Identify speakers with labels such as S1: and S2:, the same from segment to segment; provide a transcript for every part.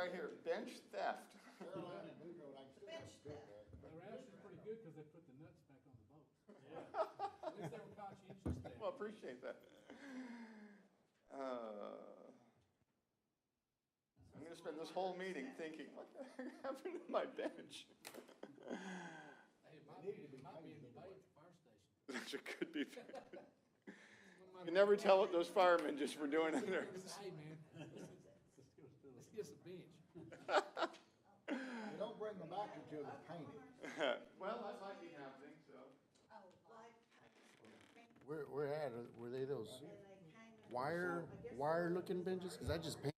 S1: right here, bench theft.
S2: Carolina Negro, like, still
S3: Bench
S2: have
S3: theft.
S2: that.
S4: The rash is pretty good because they put the nuts back on the boat. At least they were conscientious there.
S1: Well, appreciate that. I'm gonna spend this whole meeting thinking, what the heck happened to my bench?
S4: Hey, it might be in the bay at the fire station.
S1: It could be. You never tell what those firemen just were doing in there.
S4: Hey, man, let's get some bench.
S2: They don't bring them back until they're painted.
S1: Well, that might be happening, so.
S3: Oh, like,
S5: Were they those wire looking benches? Cause I just painted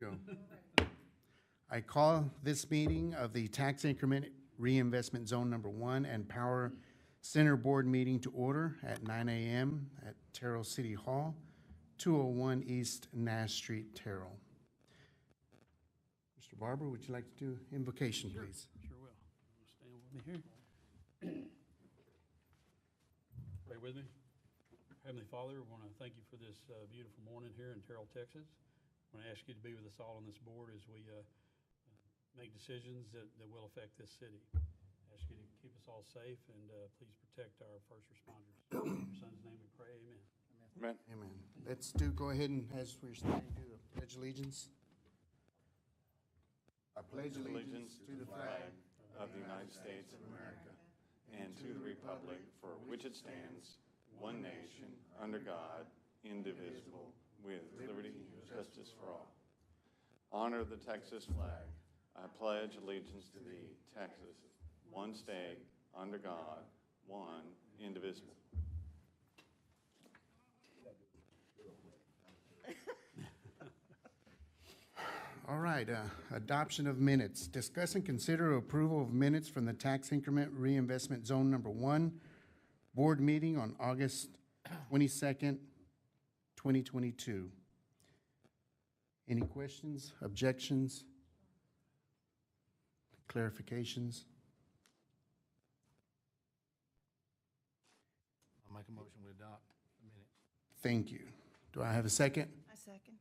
S5: go. I call this meeting of the Tax Increment Reinvestment Zone Number 1 and Power Center Board meeting to order at 9 a.m. at Terrell City Hall, 201 East Nash Street, Terrell. Mr. Barber, would you like to do invocation, please?
S4: Sure will. Stand with me here. Pray with me. Heavenly Father, I want to thank you for this beautiful morning here in Terrell, Texas. I want to ask you to be with us all on this board as we make decisions that will affect this city. I ask you to keep us all safe and please protect our first responders. In your son's name we pray, amen.
S1: Amen.
S5: Amen. Let's go ahead and, as we're starting, do the Pledge of Allegiance. I pledge
S1: Allegiance to the flag of the United States of America and to the republic for which it stands, one nation, under God, indivisible, with liberty and justice for all. Honor the Texas flag. I pledge allegiance to thee, Texas, one state, under God, one, indivisible.
S5: All right, adoption of minutes. Discuss and consider approval of minutes from the Tax Increment Reinvestment Zone Number 1 Board meeting on August 22nd, 2022. Any questions, objections, clarifications?
S4: I'll make a motion we adopt the minutes.
S5: Thank you. Do I have a second?
S3: I second.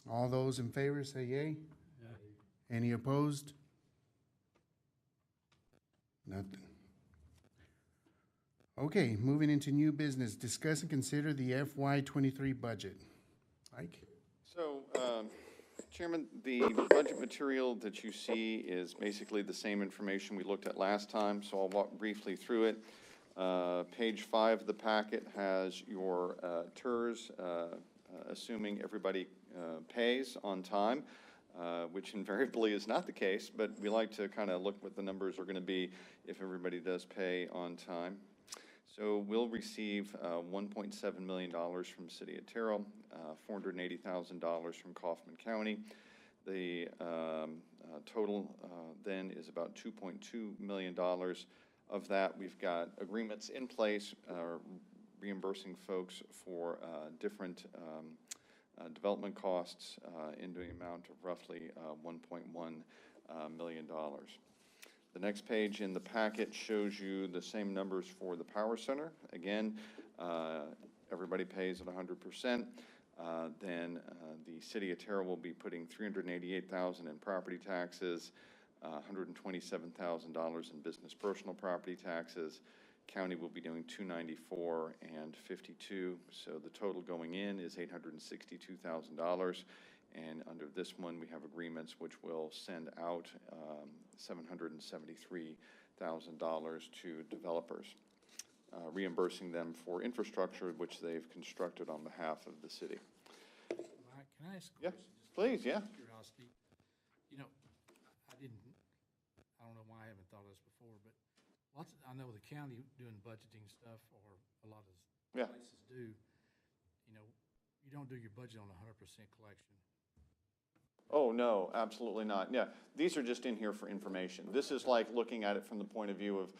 S5: All those in favor say yea. Any opposed? Nothing. Okay, moving into new business. Discuss and consider the FY23 budget. Ike?
S1: So, Chairman, the budget material that you see is basically the same information we looked at last time, so I'll walk briefly through it. Page 5 of the packet has your TIRZ, assuming everybody pays on time, which invariably is not the case, but we like to kind of look what the numbers are going to be if everybody does pay on time. So we'll receive $1.7 million from City of Terrell, $480,000 from Kaufman County. The total then is about $2.2 million. Of that, we've got agreements in place reimbursing folks for different development costs in the amount of roughly $1.1 million. The next page in the packet shows you the same numbers for the Power Center. Again, everybody pays at 100%. Then the City of Terrell will be putting $388,000 in property taxes, $127,000 in business personal property taxes. County will be doing $294 and $52. So the total going in is $862,000. And under this one, we have agreements which will send out $773,000 to developers, reimbursing them for infrastructure which they've constructed on behalf of the city.
S4: Mike, can I ask a
S1: Yeah,
S4: question? Just
S1: please, yeah.
S4: Curiosity. You know, I don't know why I haven't thought of this before, but I know the county doing budgeting stuff, or a lot of places do, you know, you don't do your budget on 100% collection.
S1: Oh, no, absolutely not. Yeah, these are just in here for information. This is like looking at it from the point of view of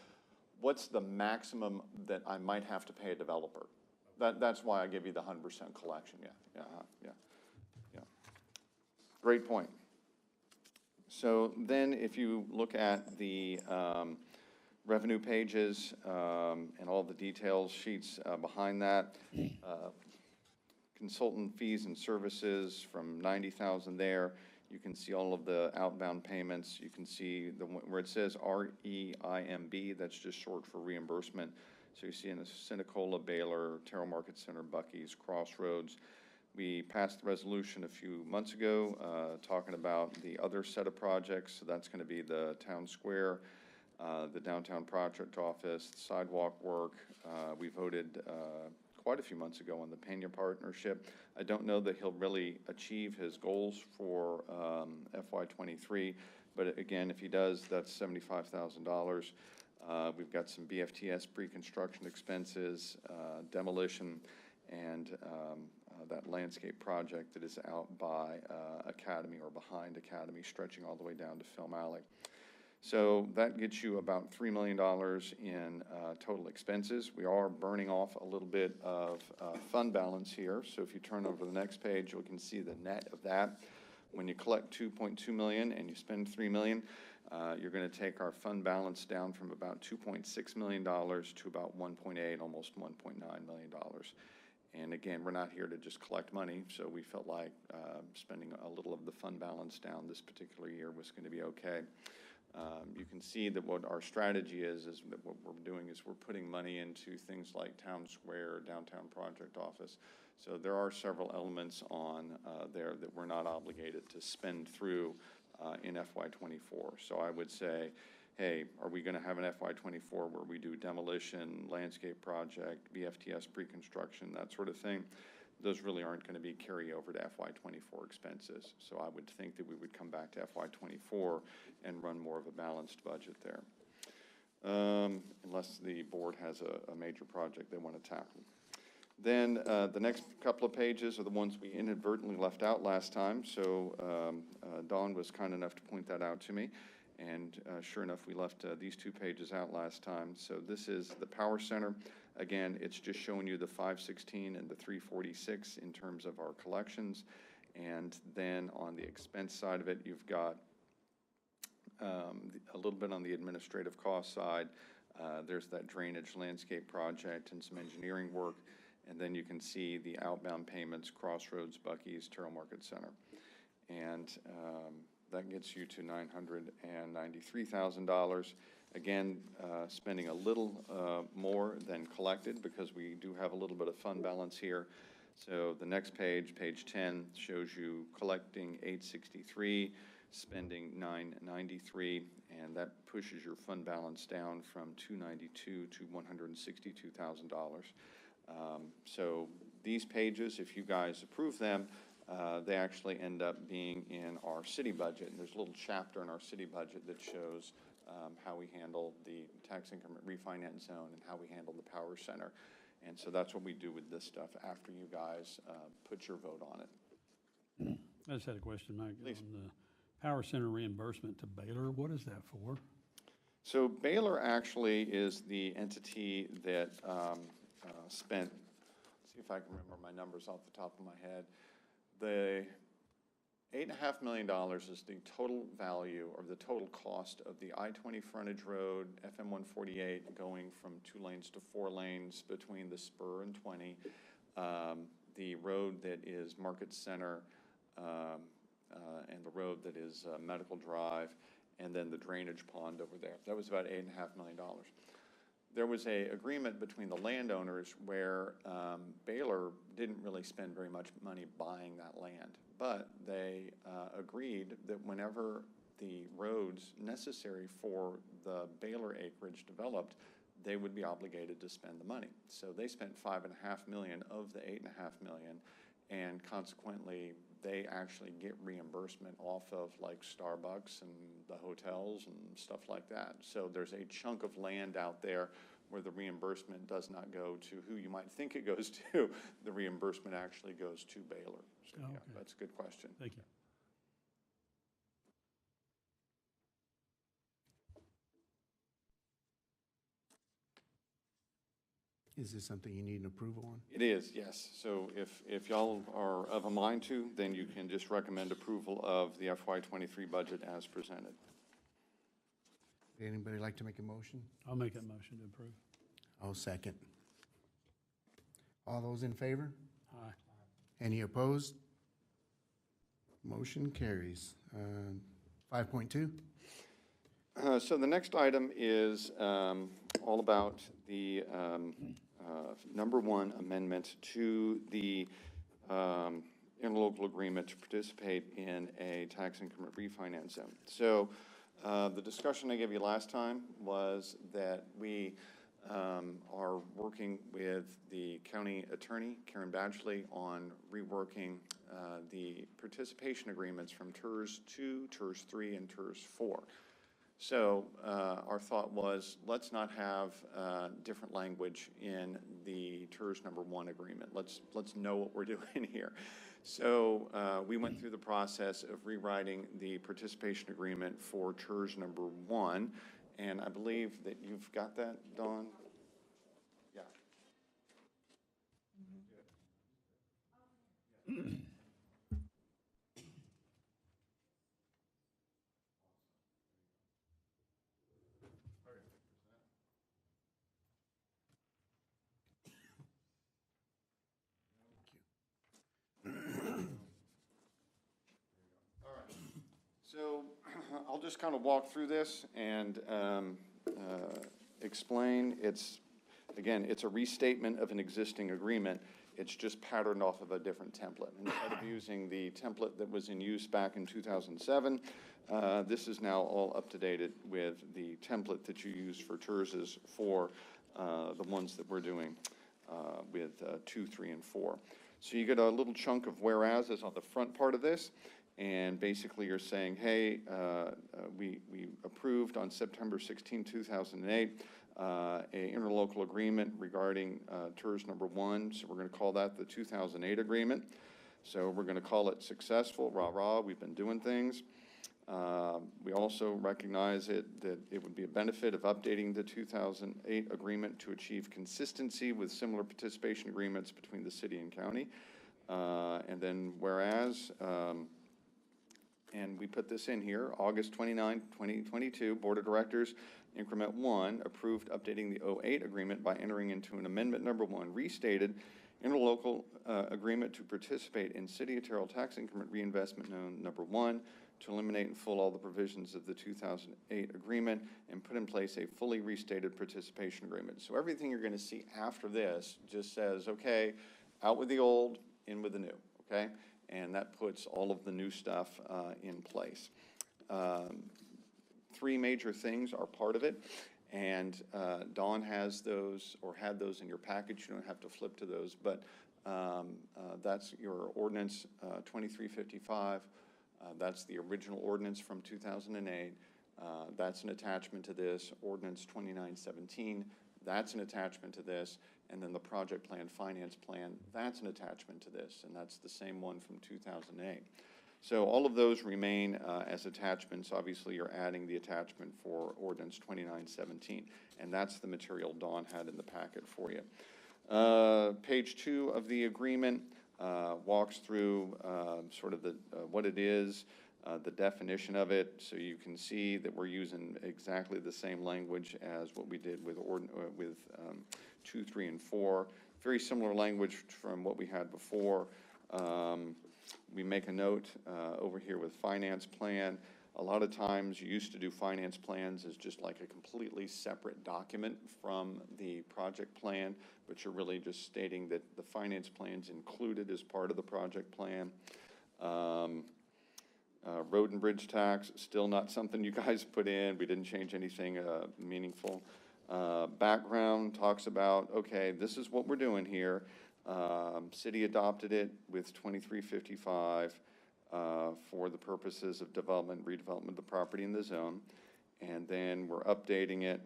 S1: what's the maximum that I might have to pay a developer. That's why I give you the 100% collection. Yeah. Great point. So then if you look at the revenue pages and all the details sheets behind that, consultant fees and services from $90,000 there. You can see all of the outbound payments. You can see where it says REIMB, that's just short for reimbursement. So you see in the Senecola, Baylor, Terrell Market Center, Buc-ee's, Crossroads. We passed the resolution a few months ago talking about the other set of projects. So that's going to be the Town Square, the Downtown Project Office, sidewalk work. We voted quite a few months ago on the Pena partnership. I don't know that he'll really achieve his goals for FY23, but again, if he does, that's $75,000. We've got some BFTS pre-construction expenses, demolition, and that landscape project that is out by Academy or behind Academy, stretching all the way down to Film Alley. So that gets you about $3 million in total expenses. We are burning off a little bit of fund balance here. So if you turn over to the next page, you can see the net of that. When you collect 2.2 million and you spend 3 million, you're going to take our fund balance down from about $2.6 million to about 1.8, almost $1.9 million. And again, we're not here to just collect money, so we felt like spending a little of the fund balance down this particular year was going to be okay. You can see that what our strategy is that what we're doing is we're putting money into things like Town Square, Downtown Project Office. So there are several elements on there that we're not obligated to spend through in FY24. So I would say, hey, are we going to have an FY24 where we do demolition, landscape project, BFTS pre-construction, that sort of thing? Those really aren't going to be carryover to FY24 expenses. So I would think that we would come back to FY24 and run more of a balanced budget there, unless the board has a major project they want to tackle. Then the next couple of pages are the ones we inadvertently left out last time. So Dawn was kind enough to point that out to me. And sure enough, we left these 2 pages out last time. So this is the Power Center. Again, it's just showing you the 516 and the 346 in terms of our collections. And then on the expense side of it, you've got a little bit on the administrative cost side. There's that drainage landscape project and some engineering work. And then you can see the outbound payments, Crossroads, Buc-ee's, Terrell Market Center. And that gets you to $993,000. Again, spending a little more than collected because we do have a little bit of fund balance here. So the next page, page 10, shows you collecting $863, spending $993, and that pushes your fund balance down from $292 to $162,000. So these pages, if you guys approve them, they actually end up being in our city budget. And there's a little chapter in our city budget that shows how we handle the tax increment refinance zone and how we handle the power center. And so that's what we do with this stuff after you guys put your vote on it.
S4: I just had a question, Mike.
S1: Please.
S4: On the power center reimbursement to Baylor, what is that for?
S1: So Baylor actually is the entity that spent, let's see if I can remember my numbers off the top of my head. The $8.5 million is the total value or the total cost of the I-20 frontage road, FM 148, going from 2 lanes to 4 lanes between the spur and 20, the road that is Market Center, and the road that is Medical Drive, and then the drainage pond over there. That was about $8.5 million. There was an agreement between the landowners where Baylor didn't really spend very much money buying that land, but they agreed that whenever the roads necessary for the Baylor acreage developed, they would be obligated to spend the money. So they spent $5.5 million of the $8.5 million, and consequently, they actually get reimbursement off of like Starbucks and the hotels and stuff like that. So there's a chunk of land out there where the reimbursement does not go to who you might think it goes to. The reimbursement actually goes to Baylor. So
S4: Oh,
S1: yeah,
S4: okay.
S1: that's a good question.
S4: Thank you.
S5: Is this something you need an approval on?
S1: It is, yes. So if y'all are of a mind to, then you can just recommend approval of the FY23 budget as presented.
S5: Would anybody like to make a motion?
S4: I'll make that motion to approve.
S5: I'll second. All those in favor?
S4: Aye.
S5: Any opposed? Motion carries. 5.2?
S1: So the next item is all about the number 1 amendment to the interlocal agreement to participate in a tax increment refinance zone. So the discussion I gave you last time was that we are working with the county attorney, Karen Badgley, on reworking the participation agreements from TIRZ 2, TIRZ 3, and TIRZ 4. So our thought was, let's not have different language in the TIRZ number 1 agreement. Let's know what we're doing here. So we went through the process of rewriting the participation agreement for TIRZ number 1, and I believe that you've got that, Dawn? Yeah. So I'll just kind of walk through this and explain. Again, it's a restatement of an existing agreement. It's just patterned off of a different template. Instead of using the template that was in use back in 2007, this is now all up to date with the template that you use for TIRZs for the ones that we're doing with 2, 3, and 4. So you get a little chunk of whereases on the front part of this. And basically you're saying, hey, we approved on September 16, 2008, a interlocal agreement regarding TIRZ number 1. So we're going to call that the 2008 agreement. So we're going to call it successful, rah-rah, we've been doing things. We also recognize that it would be a benefit of updating the 2008 agreement to achieve consistency with similar participation agreements between the city and county. And then whereas, and we put this in here, August 29, 2022, Board of Directors, Increment 1, approved updating the 08 agreement by entering into an amendment number 1, restated interlocal agreement to participate in City of Terrell tax increment reinvestment known number 1, to eliminate in full all the provisions of the 2008 agreement and put in place a fully restated participation agreement. So everything you're going to see after this just says, okay, out with the old, in with the new, okay? And that puts all of the new stuff in place. 3 major things are part of it, and Dawn has those, or had those in your package. You don't have to flip to those, but that's your ordinance 2355. That's the original ordinance from 2008. That's an attachment to this. Ordinance 2917, that's an attachment to this. And then the project plan, finance plan, that's an attachment to this, and that's the same one from 2008. So all of those remain as attachments. Obviously, you're adding the attachment for ordinance 2917, and that's the material Dawn had in the packet for you. Page 2 of the agreement walks through sort of what it is, the definition of it, so you can see that we're using exactly the same language as what we did with 2, 3, and 4. Very similar language from what we had before. We make a note over here with finance plan. A lot of times you used to do finance plans as just like a completely separate document from the project plan, but you're really just stating that the finance plan's included as part of the project plan. Road and bridge tax, still not something you guys put in. We didn't change anything meaningful. Background talks about, okay, this is what we're doing here. City adopted it with 2355 for the purposes of development, redevelopment of the property in the zone. And then we're updating it,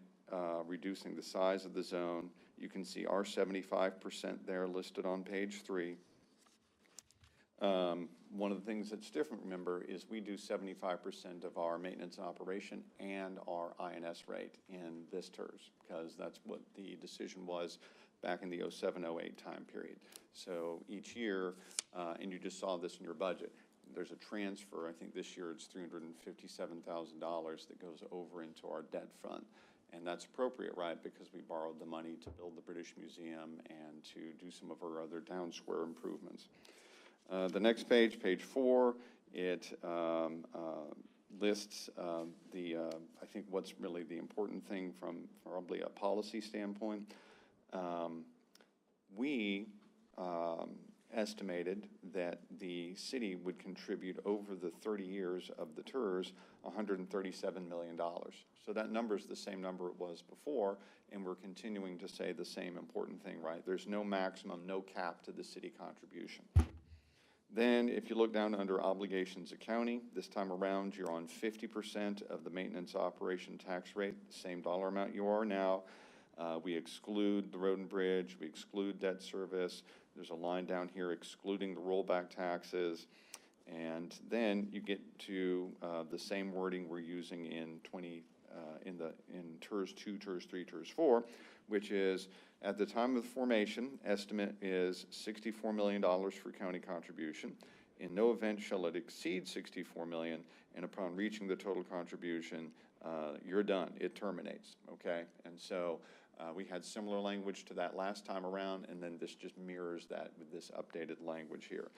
S1: reducing the size of the zone. You can see our 75% there listed on page 3. One of the things that's different, remember, is we do 75% of our maintenance and operation and our INS rate in this TIRZ, because that's what the decision was back in the 07-08 time period. So each year, and you just saw this in your budget, there's a transfer. I think this year it's $357,000 that goes over into our debt fund. And that's appropriate, right, because we borrowed the money to build the British Museum and to do some of our other town square improvements. The next page, page 4, it lists I think what's really the important thing from probably a policy standpoint. We estimated that the city would contribute over the 30 years of the TIRZ $137 million. So that number is the same number it was before, and we're continuing to say the same important thing, right? There's no maximum, no cap to the city contribution. Then if you look down under obligations of county, this time around you're on 50% of the maintenance operation tax rate, the same dollar amount you are now. We exclude the road and bridge, we exclude debt service. There's a line down here excluding the rollback taxes. And then you get to the same wording we're using in TIRZ 2, TIRZ 3, TIRZ 4, which is at the time of the formation, estimate is $64 million for county contribution. In no event shall it exceed $64 million, and upon reaching the total contribution, you're done. It terminates, okay? And so we had similar language to that last time around, and then this just mirrors that with this updated language here.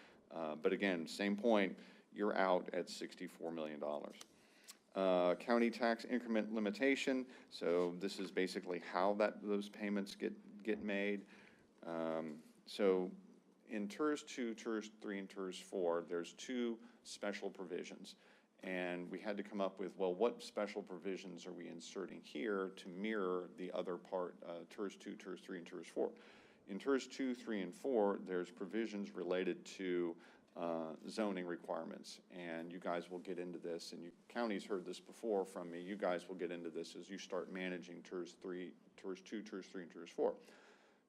S1: But again, same point, you're out at $64 million. County tax increment limitation, so this is basically how those payments get made. So in TIRZ 2, TIRZ 3, and TIRZ 4, there's two special provisions. And we had to come up with, well, what special provisions are we inserting here to mirror the other part, TIRZ 2, TIRZ 3, and TIRZ 4? In TIRZ 2, 3, and 4, there's provisions related to zoning requirements. And you guys will get into this, and counties heard this before from me. You guys will get into this as you start managing TIRZ 2, TIRZ 3, and TIRZ 4.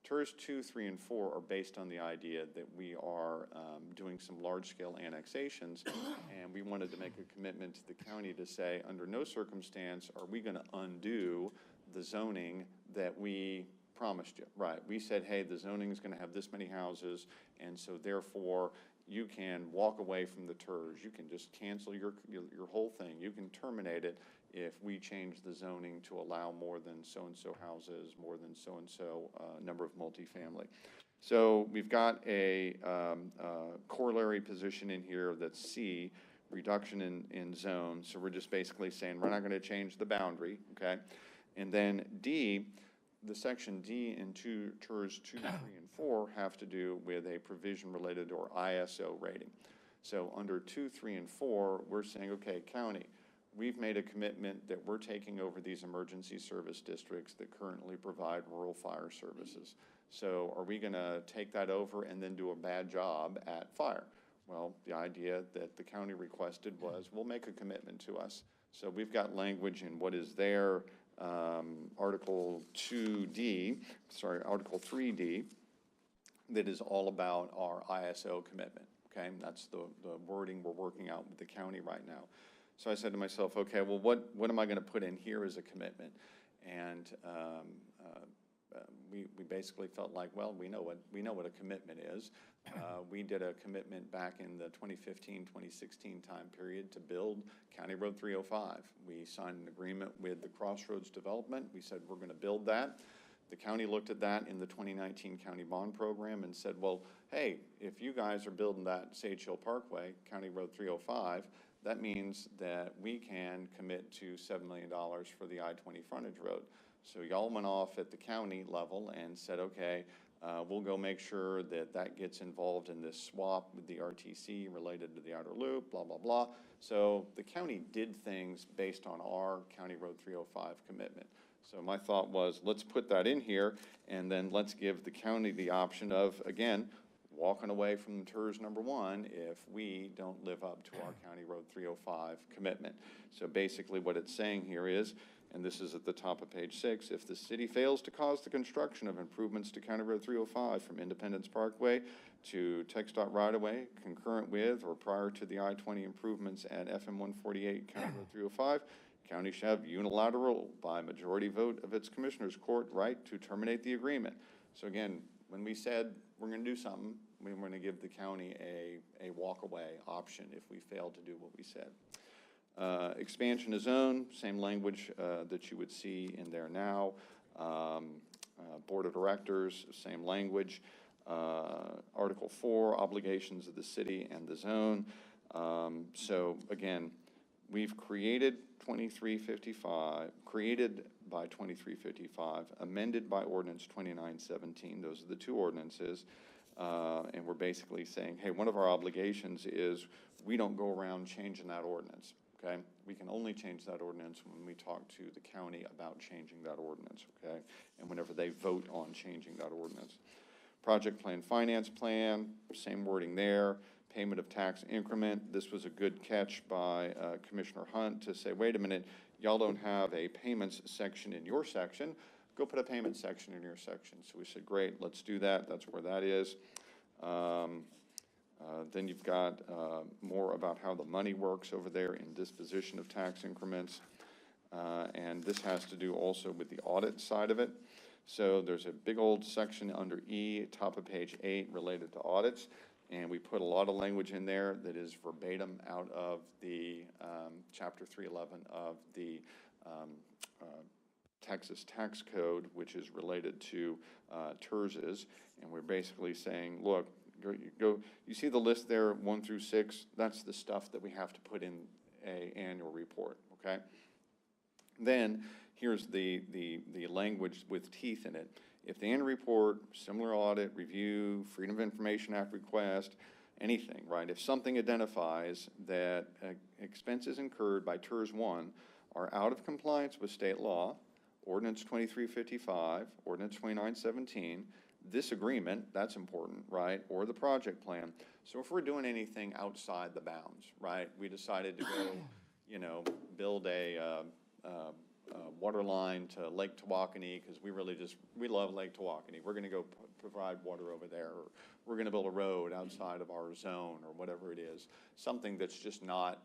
S1: TIRZ 2, 3, and 4 are based on the idea that we are doing some large-scale annexations, and we wanted to make a commitment to the county to say, under no circumstance are we going to undo the zoning that we promised you. Right? We said, hey, the zoning is going to have this many houses, and so therefore you can walk away from the TIRZ. You can just cancel your whole thing. You can terminate it if we change the zoning to allow more than so-and-so houses, more than so-and-so number of multifamily. So we've got a corollary position in here that's C, reduction in zones. So we're just basically saying we're not going to change the boundary, okay? And then D, the section D in TIRZ 2, 3, and 4 have to do with a provision related to our ISO rating. So under 2, 3, and 4, we're saying, okay, county, we've made a commitment that we're taking over these emergency service districts that currently provide rural fire services. So are we going to take that over and then do a bad job at fire? Well, the idea that the county requested was, we'll make a commitment to us. So we've got language in what is there, Article 3D, that is all about our ISO commitment, okay? That's the wording we're working out with the county right now. So I said to myself, okay, well, what am I going to put in here as a commitment? And we basically felt like, well, we know what a commitment is. We did a commitment back in the 2015-2016 time period to build County Road 305. We signed an agreement with the Crossroads Development. We said we're going to build that. The county looked at that in the 2019 county bond program and said, well, hey, if you guys are building that Sage Hill Parkway, County Road 305, that means that we can commit to $7 million for the I-20 frontage road. So y'all went off at the county level and said, okay, we'll go make sure that that gets involved in this swap with the RTC related to the outer loop, blah, blah, blah. So the county did things based on our County Road 305 commitment. So my thought was, let's put that in here, and then let's give the county the option of, again, walking away from TIRZ number 1 if we don't live up to our County Road 305 commitment. So basically what it's saying here is, and this is at the top of page 6, if the city fails to cause the construction of improvements to County Road 305 from Independence Parkway to TxDOT right-of-way concurrent with or prior to the I-20 improvements at FM 148 County Road 305, county shall have unilateral by majority vote of its commissioners court right to terminate the agreement. So again, when we said we're going to do something, we were going to give the county a walk-away option if we failed to do what we said. Expansion of zone, same language that you would see in there now. Board of Directors, same language. Article 4, obligations of the city and the zone. So again, we've created 2355, created by 2355, amended by ordinance 2917. Those are the two ordinances. And we're basically saying, hey, one of our obligations is we don't go around changing that ordinance, okay? We can only change that ordinance when we talk to the county about changing that ordinance, okay? And whenever they vote on changing that ordinance. Project plan, finance plan, same wording there. Payment of tax increment. This was a good catch by Commissioner Hunt to say, wait a minute, y'all don't have a payments section in your section. go put a payment section in your section. So we said, great, let's do that. That's where that is. Then you've got more about how the money works over there in disposition of tax increments. And this has to do also with the audit side of it. So there's a big old section under E, top of page 8, related to audits. And we put a lot of language in there that is verbatim out of the Chapter 311 of the Texas Tax Code, which is related to TIRZs. And we're basically saying, look, you see the list there, 1 through 6? That's the stuff that we have to put in a annual report, okay? Then here's the language with teeth in it. If the annual report, similar audit, review, Freedom of Information Act request, anything, right? If something identifies that expenses incurred by TIRZ 1 are out of compliance with state law, Ordinance 2355, Ordinance 2917, this agreement, that's important, right? Or the project plan. So if we're doing anything outside the bounds, right? We decided to go, build a water line to Lake Tawakoni because we love Lake Tawakoni. We're going to go provide water over there, or we're going to build a road outside of our zone, or whatever it is. Something that's just not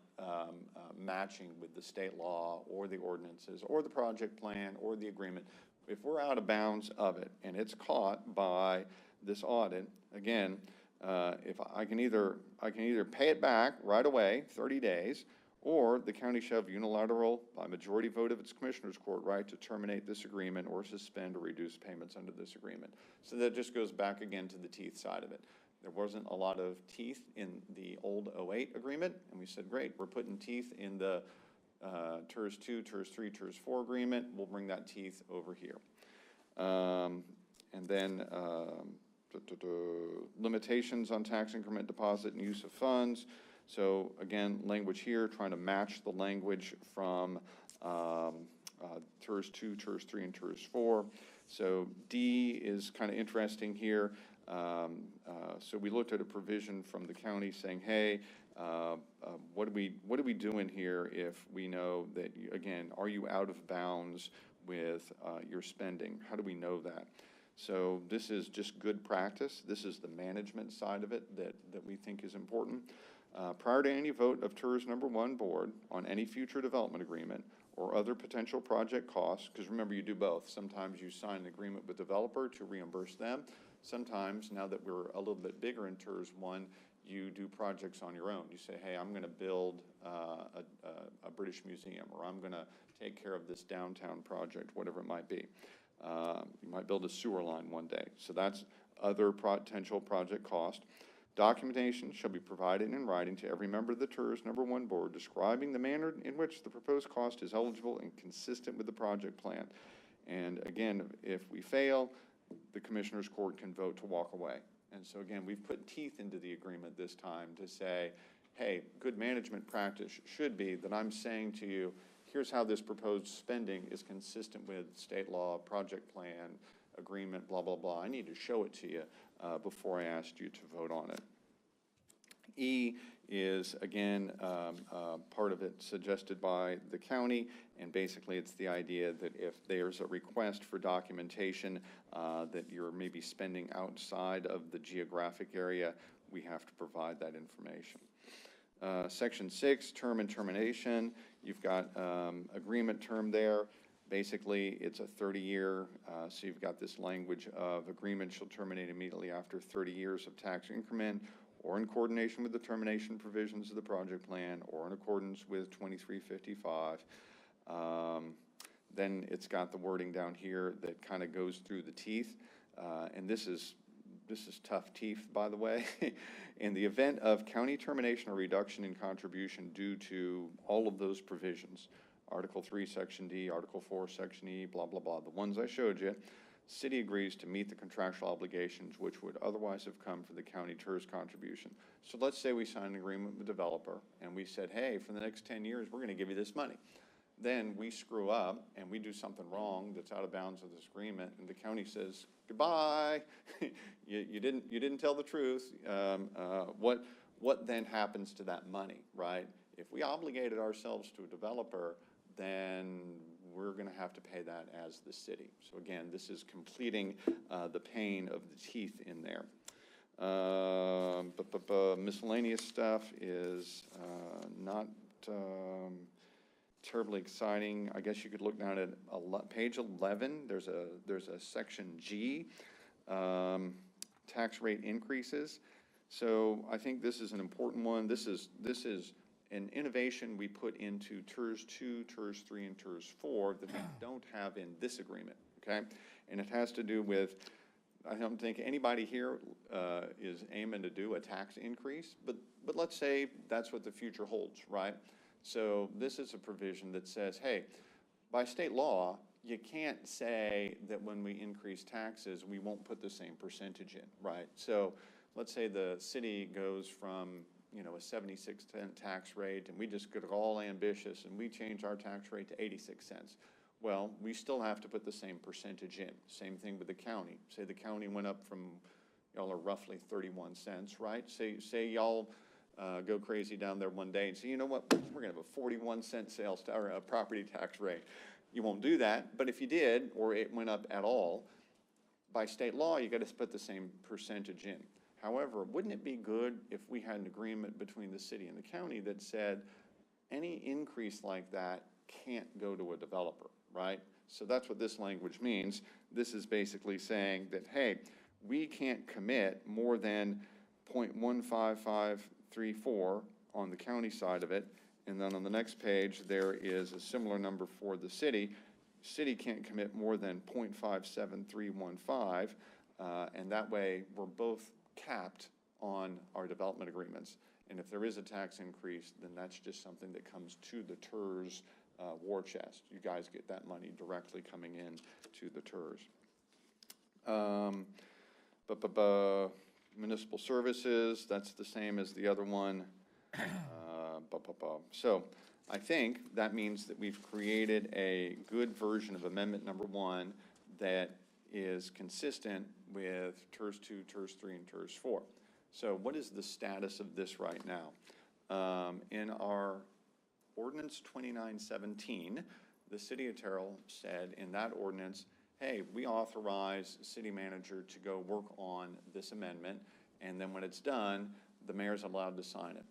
S1: matching with the state law or the ordinances or the project plan or the agreement. If we're out of bounds of it and it's caught by this audit, again, if I can either pay it back right away, 30 days, or the county shall have unilateral, by majority vote of its commissioners court, right to terminate this agreement or suspend or reduce payments under this agreement. So that just goes back again to the teeth side of it. There wasn't a lot of teeth in the old 08 agreement, and we said, great, we're putting teeth in the TIRZ 2, TIRZ 3, TIRZ 4 agreement. We'll bring that teeth over here. And then limitations on tax increment deposit and use of funds. So again, language here, trying to match the language from TIRZ 2, TIRZ 3, and TIRZ 4. So D is kind of interesting here. So we looked at a provision from the county saying, hey, what are we doing here if we know that, again, are you out of bounds with your spending? How do we know that? So this is just good practice. This is the management side of it that we think is important. Prior to any vote of TIRZ number 1 board on any future development agreement or other potential project costs, because remember, you do both. Sometimes you sign an agreement with developer to reimburse them. Sometimes, now that we're a little bit bigger in TIRZ 1, you do projects on your own. You say, hey, I'm going to build a British museum, or I'm going to take care of this downtown project, whatever it might be. You might build a sewer line one day. So that's other potential project cost. Documentation shall be provided in writing to every member of the TIRZ number 1 board describing the manner in which the proposed cost is eligible and consistent with the project plan. And again, if we fail, the Commissioners Court can vote to walk away. And so again, we've put teeth into the agreement this time to say, hey, good management practice should be that I'm saying to you, here's how this proposed spending is consistent with state law, project plan, agreement, blah, blah, blah. I need to show it to you before I asked you to vote on it. E is, again, part of it suggested by the county, and basically it's the idea that if there's a request for documentation that you're maybe spending outside of the geographic area, we have to provide that information. Section 6, term and termination. You've got agreement term there. Basically, it's a 30-year, so you've got this language of agreement shall terminate immediately after 30 years of tax increment, or in coordination with the termination provisions of the project plan, or in accordance with 2355. Then it's got the wording down here that kind of goes through the teeth, and this is tough teeth, by the way. In the event of county termination or reduction in contribution due to all of those provisions, Article 3, Section D, Article 4, Section E, blah, blah, blah, the ones I showed you, city agrees to meet the contractual obligations which would otherwise have come for the county TIRZ contribution. So let's say we sign an agreement with the developer and we said, hey, for the next 10 years, we're going to give you this money. Then we screw up and we do something wrong that's out of bounds of this agreement, and the county says, goodbye, you didn't tell the truth. What then happens to that money, right? If we obligated ourselves to a developer then we're going to have to pay that as the city. So again, this is completing the pain of the teeth in there. Miscellaneous stuff is not terribly exciting. I guess you could look down at page 11. There's a section G, tax rate increases. So I think this is an important one. This is an innovation we put into TIRZ 2, TIRZ 3, and TIRZ 4 that we don't have in this agreement, okay? And it has to do with, I don't think anybody here is aiming to do a tax increase, but let's say that's what the future holds, right? So this is a provision that says, hey, by state law, you can't say that when we increase taxes, we won't put the same percentage in, right? So let's say the city goes from, you know, a 76-cent tax rate, and we just get all ambitious, and we change our tax rate to 86 cents. Well, we still have to put the same percentage in. Same thing with the county. Say the county went up from, y'all are roughly 31 cents, right? Say y'all go crazy down there one day and say, you know what, we're gonna have a 41-cent sales or a property tax rate. You won't do that, but if you did, or it went up at all, by state law, you gotta put the same percentage in. However, wouldn't it be good if we had an agreement between the city and the county that said any increase like that can't go to a developer, right? So that's what this language means. This is basically saying that, hey, we can't commit more than 0.15534 on the county side of it. And then on the next page, there is a similar number for the city. City can't commit more than 0.57315. And that way, we're both capped on our development agreements. And if there is a tax increase, then that's just something that comes to the TIRZ war chest. You guys get that money directly coming in to the TIRZ. Municipal services, that's the same as the other one. So I think that means that we've created a good version of amendment number 1 that is consistent with TIRZ 2, TIRZ 3, and TIRZ 4. So what is the status of this right now? In our ordinance 2917, the city of Terrell said in that ordinance, hey, we authorize city manager to go work on this amendment, and then when it's done, the mayor's allowed to sign it.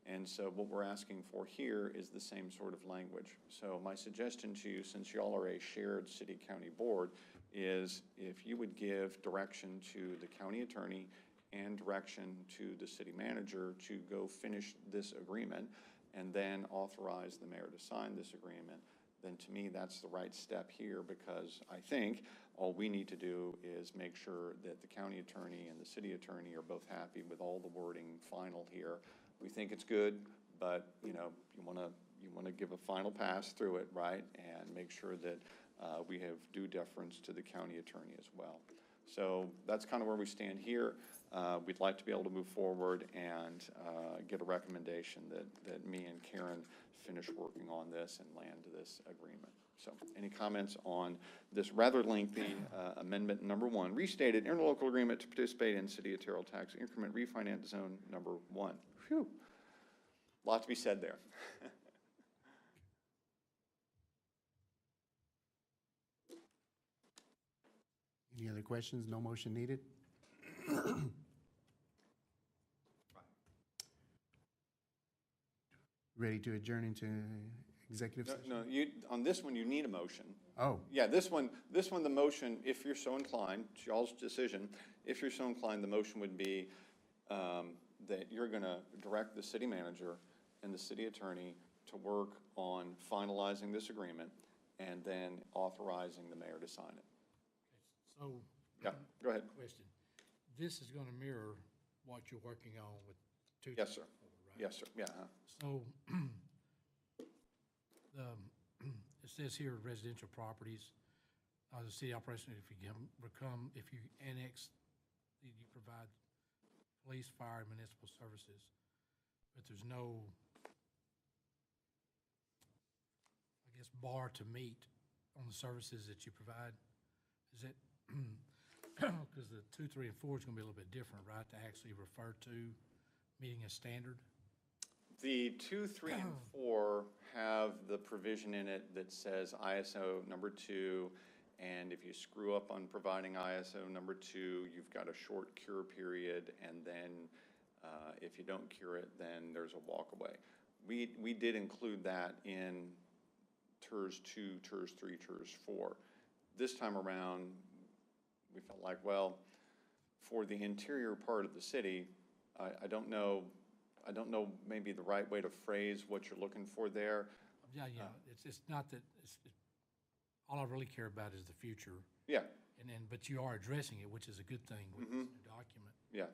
S1: And so what we're asking for here is the same sort of language. So my suggestion to you, since y'all are a shared city-county board, is if you would give direction to the county attorney and direction to the city manager to go finish this agreement and then authorize the mayor to sign this agreement, then to me that's the right step here, because I think all we need to do is make sure that the county attorney and the city attorney are both happy with all the wording final here. We think it's good, but you know, you want to give a final pass through it, right, and make sure that we have due deference to the county attorney as well. So that's kind of where we stand here. We'd like to be able to move forward and get a recommendation that me and Karen finish working on this and land this agreement. So any comments on this rather lengthy amendment number 1, restated interlocal agreement to participate in City of Terrell tax increment refinance zone number 1. Phew, a lot to be said there.
S5: Any other questions? No motion needed? Ready to adjourn into executive session?
S1: No, on this one, you need a motion.
S5: Oh,
S1: Yeah, this one, the motion, if you're so inclined, it's y'all's decision. If you're so inclined, the motion would be that you're going to direct the city manager and the city attorney to work on finalizing this agreement and then authorizing the mayor to sign it.
S3: So,
S1: Yeah, go ahead.
S3: question. This is gonna mirror what you're working on with two.
S1: Yes, sir.
S3: Right?
S1: Yes, sir. Yeah.
S3: So, it says here residential properties, the city operation, if you if you annex, you provide police, fire, and municipal services, but there's no, I guess, bar to meet on the services that you provide. Is it, because the 2, 3, and 4 is gonna be a little bit different, right, to actually refer to meeting a standard?
S1: The 2, 3, and 4 have the provision in it that says ISO number 2, and if you screw up on providing ISO number 2, you've got a short cure period, and then if you don't cure it, then there's a walkaway. We did include that in TIRZ 2, TIRZ 3, TIRZ 4. This time around, we felt like, well, for the interior part of the city, I don't know maybe the right way to phrase what you're looking for there.
S3: Yeah, it's not that, all I really care about is the future.
S1: Yeah,
S3: But you are addressing it, which is a good thing with this new document.
S1: yeah,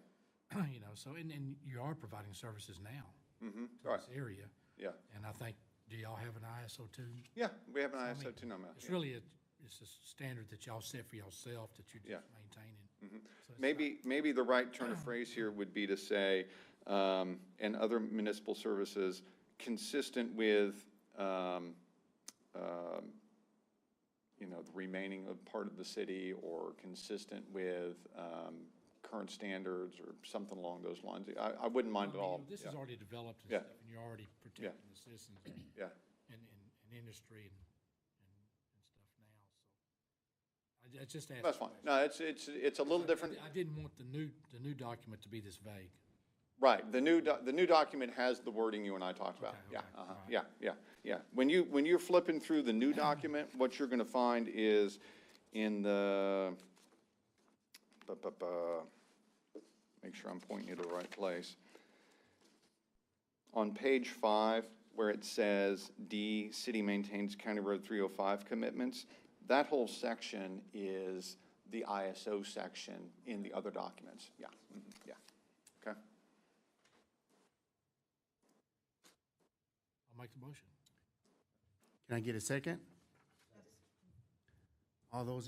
S3: You know, so, and you are providing services now to
S1: right,
S3: this area.
S1: yeah.
S3: And I think, do y'all have an ISO 2?
S1: Yeah, we have an
S3: I
S1: ISO
S3: mean,
S1: 2 number.
S3: It's really it's a standard that y'all set for yourself that you're
S1: Yeah.
S3: just maintaining. So it's
S1: Maybe the right turn of phrase here would be to say, and other municipal services consistent with, the remaining of part of the city, or consistent with current standards, or something along those lines. I wouldn't mind at
S3: not,
S1: all.
S3: This is
S1: Yeah.
S3: already developed and
S1: Yeah.
S3: stuff, and you're already protecting the citizens
S1: Yeah,
S3: and industry and stuff now, so. I just asked.
S1: that's
S3: the
S1: fine.
S3: question.
S1: No, it's a little different.
S3: I didn't want the new document to be this vague.
S1: Right, the new document has the wording you and I talked about.
S3: Okay,
S1: Yeah,
S3: all right.
S1: yeah. When you're flipping through the new document, what you're gonna find is in the, make sure I'm pointing you to the right place. On page 5, where it says D, city maintains County Road 305 commitments, that whole section is the ISO section in the other documents. Yeah, yeah, okay.
S3: I'll make the motion.
S5: Can I get a second? All those